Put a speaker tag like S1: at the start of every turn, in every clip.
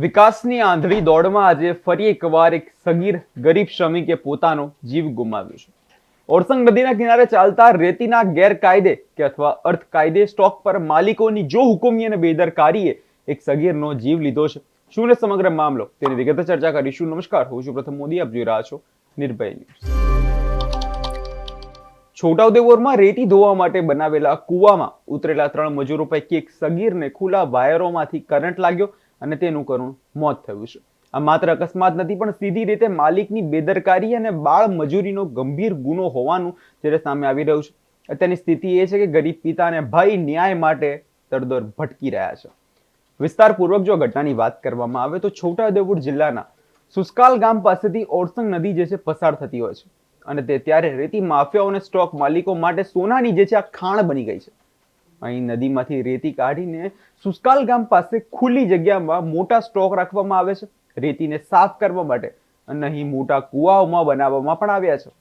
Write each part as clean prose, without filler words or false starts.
S1: વિકાસની આંધળી દોડમાં આજે ફરી એકવાર એક સગીર ગરીબ શ્રમિકે પોતાનો જીવ ગુમાવ્યો છે. ઓરસંગ નદીના કિનારે ચાલતા રેતીના ગેરકાયદે કે અથવા અર્ધકાયદે સ્ટોક પર માલિકોની જો હુકુમી અને બેદરકારીએ એક સગીરનો જીવ લીધો છે. શું ને સમગ્ર મામલો તેની વિગતે ચર્ચા કરીશું. નમસ્કાર, હું છું પ્રથમ મોદી, આપ જોઈ રહ્યા છો નિર્ભય ન્યૂઝ. છોટાઉદેપુરમાં રેતી ધોવા માટે બનાવેલા કુવામાં ઉતરેલા 3 મજૂરો પૈકી એક સગીરને ખુલ્લા વાયરોમાંથી કરંટ લાગ્યો અને તેનું કરુણ મોત થયું છે. આ માત્ર અકસ્માત નથી, પણ સીધી રીતે માલિકની બેદરકારી અને બાળ મજૂરીનો ગંભીર ગુનો હોવાનું જ્યારે સામે આવી રહ્યું છે. અત્યારની સ્થિતિ એ છે કે ગરીબ પિતા અને ભાઈ ન્યાય માટે તરદર ભટકી રહ્યા છે. વિસ્તારપૂર્વક જો ઘટનાની વાત કરવામાં આવે તો છોટાઉદેપુર જિલ્લાના સુસ્કાલ ગામ પાસેથી ઓરસંગ નદી જે છે પસાર થતી હોય છે અને તે ત્યારે રેતી માફિયાઓ અને સ્ટોક માલિકો માટે સોનાની જે છે આ ખાણ બની ગઈ છે. અહીં નદીમાંથી રેતી કાઢીને સુસ્કાલ ગામ પાસે ખુલ્લી જગ્યામાં મોટા સ્ટોક રાખવામાં આવે છે. રેતીને સાફ કરવા માટે અને અહીં મોટા કુવાઓમાં બનાવવામાં પણ આવ્યા છે.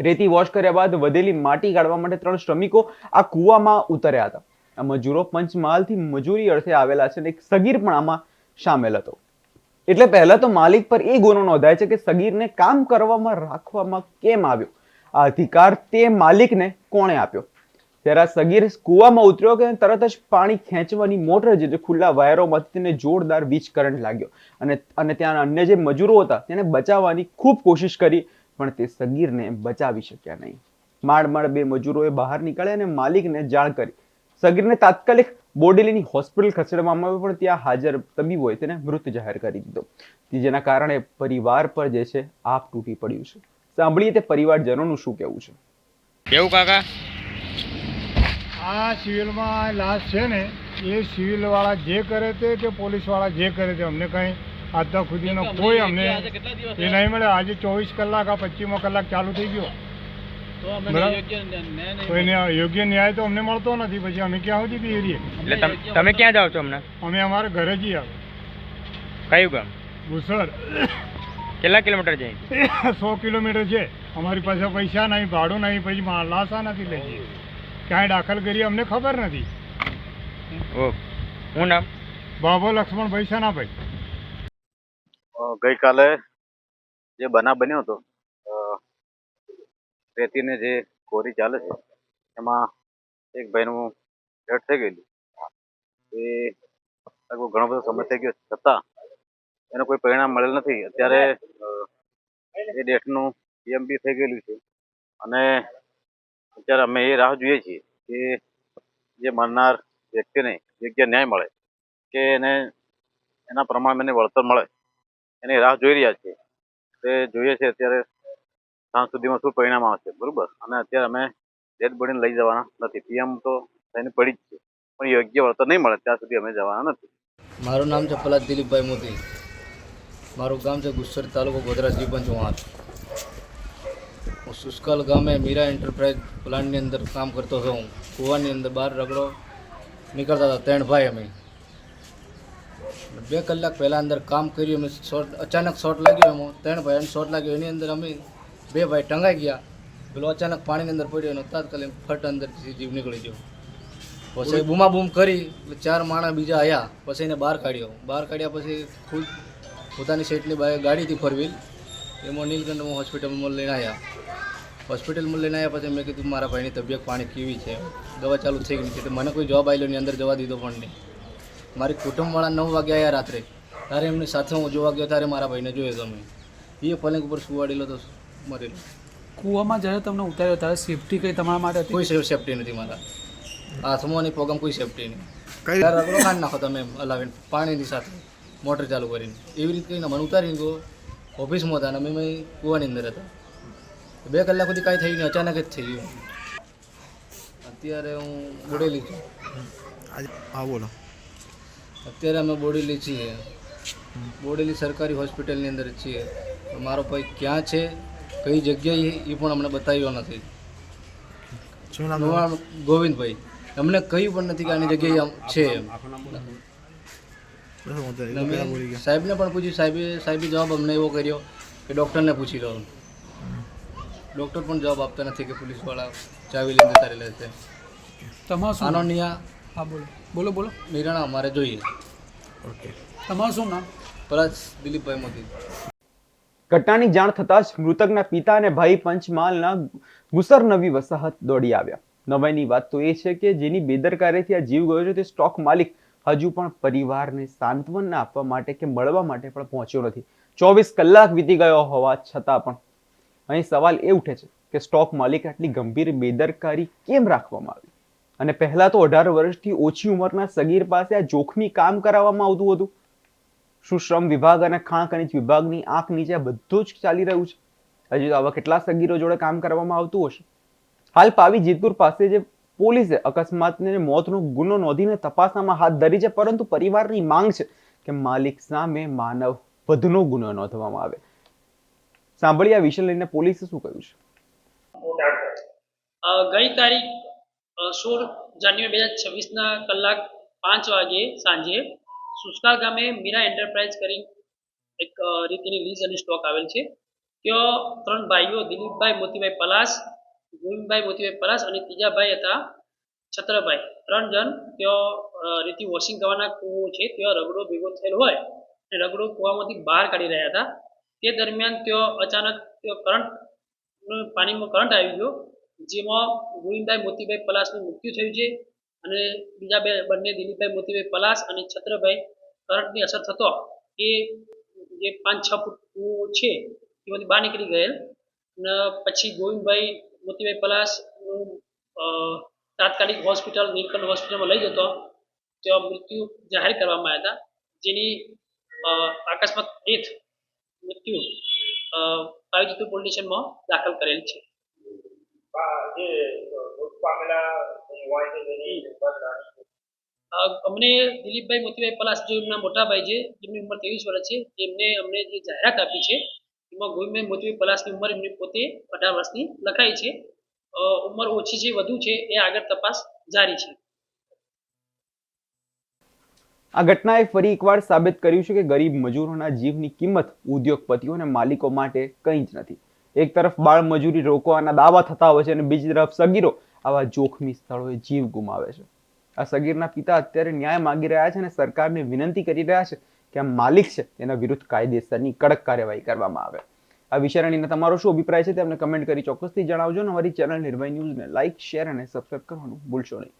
S1: રેતી વોશ કર્યા બાદ વધેલી માટી કાઢવા માટે 3 શ્રમિકો આ કુવામાં ઉતર્યા હતા. આ મજૂરો પંચમહાલથી મજૂરી અર્થે આવેલા છે અને એક સગીર પણ આમાં સામેલ હતો. એટલે પહેલા તો માલિક પર એ ગુનો નોંધાય છે કે સગીરને કામ કરવામાં રાખવામાં કેમ આવ્યો. આ અધિકાર તે માલિકને કોણે આપ્યો? ત્યારે આ સગીર કુવામાં ઉતર્યો કે તરત જ પાણી ખેંચવાની મોટર જે ખુલ્લા વાયરોમાંથી તેને જોરદાર વીજ કરંટ લાગ્યો અને ત્યાં અન્ય જે મજૂરો હતા તેને બચાવવાની ખૂબ કોશિશ કરી, પણ તે સગીરને બચાવી શક્યા નહીં. માંડ 2 મજૂરોએ બહાર નીકળ્યા અને માલિકને જાણ કરી. સગીરને તાત્કાલિક બોડેલીની હોસ્પિટલ ખસેડવામાં આવ્યો, પણ ત્યાં હાજર તબીબોએ તેને મૃત જાહેર કરી દીધો, જેના કારણે પરિવાર પર જે છે આપ તૂટી પડ્યું છે. સાંભળીએ તે પરિવારજનોનું શું કહેવું છે.
S2: કેવું કાકા?
S3: આ સિવિલમાં લાશ છે ને, એ સિવિલવાળા જે કરે તે કે પોલીસવાળા જે કરે તે અમને કંઈ આજ સુધીનો કોઈ અમને એ નહીં મળે. આજે 24 કલાક આ 25મો કલાક ચાલુ થઈ ગયો, તો એને યોગ્ય ન્યાય તો અમને મળતો નથી. પછી અમે ક્યાં સુધી બી રહીએ?
S2: એટલે તમે ક્યાં જાઓ છો હમણાં?
S3: અમે અમારા ઘરે જઈએ.
S2: કયું ગામ?
S3: ભૂસર.
S2: કેટલા કિલોમીટર છે?
S3: 100 કિલોમીટર છે. અમારી પાસે પૈસા નહીં, ભાડું નહીં, પછી લાશા નથી લઈ જઈએ. ક્યાંય દાખલ કરીએ અમને ખબર નથી.
S2: ઓ હું નામ?
S3: બાબો લક્ષ્મણ ભૈસાનાભાઈ.
S4: ગઈકાલે જે બનાવ બન્યો હતો, રેતીને જે કોરી ચાલે છે એમાં એક ભાઈનું ડેથ થઈ ગયેલું. એ લગભગ ઘણો બધો સમય થઈ ગયો છતાં એનું કોઈ પરિણામ મળેલ નથી. અત્યારે એ ડેથનું પીએમબી થઈ ગયેલું છે અને અત્યારે અમે એ રાહ જોઈએ છીએ કે જે મરનાર વ્યક્તિને યોગ્ય ન્યાય મળે, કે એને એના પ્રમાણે એને વળતર મળે, એની રાહ જોઈ રહ્યા છીએ. તે જોઈએ છે અત્યારે સાંજ સુધીમાં શું પરિણામ આવશે, બરોબર. અને અત્યારે અમે ડેડ બોડીને લઈ જવાના નથી. પીએમ તો થઈને પડી જ છે, પણ યોગ્ય વળતર નહીં મળે ત્યાં સુધી અમે જવાના નથી.
S5: મારું નામ છે પલાદ દિલીપભાઈ મોદી. મારું ગામ છે ગુસ્સર, તાલુકો ગોધરા, જીવન ચૌહાણ. હું સુસ્કાલ ગામે મીરા એન્ટરપ્રાઇઝ પ્લાન્ટની અંદર કામ કરતો હતો. હું કૂવાની અંદર બહાર રગડો નીકળતા હતા 3 ભાઈ. અમે 2 કલાક પહેલાં અંદર કામ કર્યું. અમે અચાનક શોર્ટ લાગ્યો. એમાં 3 ભાઈને શોર્ટ લાગ્યો. એની અંદર અમે 2 ભાઈ ટંગાઈ ગયા. પેલો અચાનક પાણીની અંદર પડ્યો એનો તાત્કાલિક ફટ અંદરથી જીવ નીકળી ગયો. પછી બૂમાબૂમ કરી 4 માણસ બીજા આવ્યા. પછી એને બહાર કાઢ્યો. બહાર કાઢ્યા પછી ખુદ પોતાની સેટની ગાડીથી 4 વ્હીલ એમાં નીલકંઠમાં હોસ્પિટલમાં લઈને આવ્યા. હોસ્પિટલમાં લઈને આવ્યા પછી મેં કીધું મારા ભાઈની તબિયત પાણી કેવી છે, દવા ચાલુ થઈ ગઈ નથી. તો મને કોઈ જવાબ આવ્યો નહીં, અંદર જવા દીધો પણ નહીં. મારી કુટુંબવાળા 9 વાગે આવ્યા રાત્રે. ત્યારે એમની સાથે હું જોવા ગયો ત્યારે મારા ભાઈને જોયો તો અમે એ પલંગ ઉપર સુવાડેલો તો મરેલો.
S6: કૂવામાં જ્યારે તમને ઉતાર્યો ત્યારે સેફટી કંઈ તમારા માટે હતી?
S5: કોઈ સેફટી નથી. મારા હાથમાં અને પગમાં કોઈ સેફટી નહીં. ત્યારે રગડો કાઢી નાખો તમે હલાવીને પાણીની સાથે મોટર ચાલુ કરીને. એવી રીતે કહીને મને ઉતારીને ગયો. ઓફિસમાં હતા અને અમે કૂવાની અંદર હતા. 2 કલાક સુધી કાંઈ થયું નહીં, અચાનક જ થઈ ગયું. અત્યારે હું બોડેલી છું.
S7: હા બોલો.
S5: અત્યારે અમે બોડેલી છીએ. બોડેલી સરકારી હોસ્પિટલની અંદર છીએ. મારો ભાઈ ક્યાં છે, કઈ જગ્યાએ, એ પણ અમને બતાવ્યો નથી.
S7: શું નામ?
S5: ગોવિંદભાઈ. અમને કહ્યું પણ નથી કે આની જગ્યાએ છે એમ. સાહેબને પણ પૂછ્યું. સાહેબે જવાબ અમને એવો કર્યો કે ડૉક્ટરને પૂછી લો. ડૉક્ટર પણ જવાબ આપતા નથી કે પોલીસવાળા ચાવી લઈને જતા રહેલા છે.
S6: તમારો
S5: આનો ન્યાય
S6: હા બોલો બોલો બોલો.
S5: નિર્ણય અમારે જોઈએ.
S7: ઓકે.
S6: તમારું શું નામ?
S5: પ્લસ દિલીપભાઈ મોદી.
S1: ઘટનાની જાણ થતાં જ મૃતકના પિતા અને ભાઈ પંચમહાલના ગુસર નવી વસાહત દોડી આવ્યા. નવાઈની વાત તો એ છે કે જેની બેદરકારીથી આ જીવ ગયો છે તે સ્ટોક માલિક હજુ પણ પરિવારને સાંત્વના આપવા માટે કે મળવા માટે પણ પહોંચ્યો નથી. 24 કલાક વીતી ગયો હોવા છતાં પણ અહીં સવાલ એ ઉઠે છે કે સ્ટોક માલિક આટલી ગંભીર બેદરકારી કેમ રાખવામાં આવી? અને પહેલા તો 18 વર્ષથી ઓછી ઉંમરના સગીર પાસે આ જોખમી કામ કરાવવામાં આવતું હતું. શું શ્રમ વિભાગ અને ખાણ ખનિજ વિભાગની આંખ નીચે આ બધું જ ચાલી રહ્યું છે? હજી તો આવા કેટલા સગીરો જોડે કામ કરવામાં આવતું હશે? હાલ પાવી જેતપુર પાસે જે પોલીસે અકસ્માતને મોતનો ગુનો નોંધીને તપાસમાં હાથ ધરી છે, પરંતુ પરિવારની માંગ છે કે માલિક સામે માનવ વધનો ગુનો નોંધવામાં આવે. સાંભળી આ વિષય લઈને પોલીસે શું કહ્યું છે?
S8: ગઈ તારીખ 16 જાન્યુઆરી 2026ના કલાક 5 વાગે સાંજે સુસકાલ ગામે મીરા એન્ટરપ્રાઇઝ કરી એક રીતિની લીઝ અને સ્ટોક આવેલ છે. ત્યાં 3 ભાઈઓ દિલીપભાઈ મોતીભાઈ પલાસ, ગોવિંદભાઈ મોતીભાઈ પલાસ અને ત્રીજા ભાઈ હતા છત્રભાઈ. 3 જણ ત્યાં રીતિ વોશિંગ કરવાના કૂવો છે ત્યાં રગડો ભેગો થયેલો હોય અને રગડો કૂવામાંથી બહાર કાઢી રહ્યા હતા. તે દરમિયાન ત્યાં અચાનક કરંટ પાણીમાં કરંટ આવી ગયો, જેમાં ગોવિંદભાઈ મોતીભાઈ પલાસનું મૃત્યુ થયું છે અને બીજા બંને દિલીપભાઈ મોતીભાઈ પલાસ અને છત્રભાઈ કરંટની અસર થતો એ જે 5-6 ફૂટ કૂવો છે એમાંથી બહાર નીકળી ગયેલ. અને પછી ગોવિંદભાઈ મોતીભાઈ પલાસનું તાત્કાલિક હોસ્પિટલ નીલકંઠ હોસ્પિટલમાં લઈ જતો ત્યાં મૃત્યુ જાહેર કરવામાં આવ્યા હતા, જેની અકસ્માત ડેથ મૃત્યુ પાવી જેતપુર પોલીસ સ્ટેશનમાં દાખલ કરેલ છે. અમને દિલીપભાઈ મોતીભાઈ પલાસ જે એમના મોટા ભાઈ છે જેમની ઉંમર 23 વર્ષ છે, તેમને અમને જે જાહેરાત આપી છે એમાં ગોવિંદભાઈ મોતીભાઈ પલાસની ઉંમર એમની પોતે 18 વર્ષની લખાઈ છે. ઉંમર ઓછી છે વધુ છે એ આગળ તપાસ જારી છે.
S1: આ ઘટનાએ ફરી એકવાર સાબિત કર્યું છે કે ગરીબ મજૂરોના જીવની કિંમત ઉદ્યોગપતિઓ અને માલિકો માટે કંઈ જ નથી. એક તરફ બાળ મજૂરી રોકવાના દાવા થતા હોય છે અને બીજી તરફ સગીરો આવા જોખમી સ્થળોએ જીવ ગુમાવે છે. આ સગીરના પિતા અત્યારે ન્યાય માંગી રહ્યા છે અને સરકારને વિનંતી કરી રહ્યા છે કે આ માલિક છે તેના વિરુદ્ધ કાયદેસરની કડક કાર્યવાહી કરવામાં આવે. આ વિષય અંગે તમારો શું અભિપ્રાય છે તે અમને કમેન્ટ કરી ચોક્કસથી જણાવજો અને અમારી ચેનલ નિર્ભય ન્યૂઝને લાઇક, શેર અને સબસ્ક્રાઇબ કરવાનું ભૂલશો નહીં.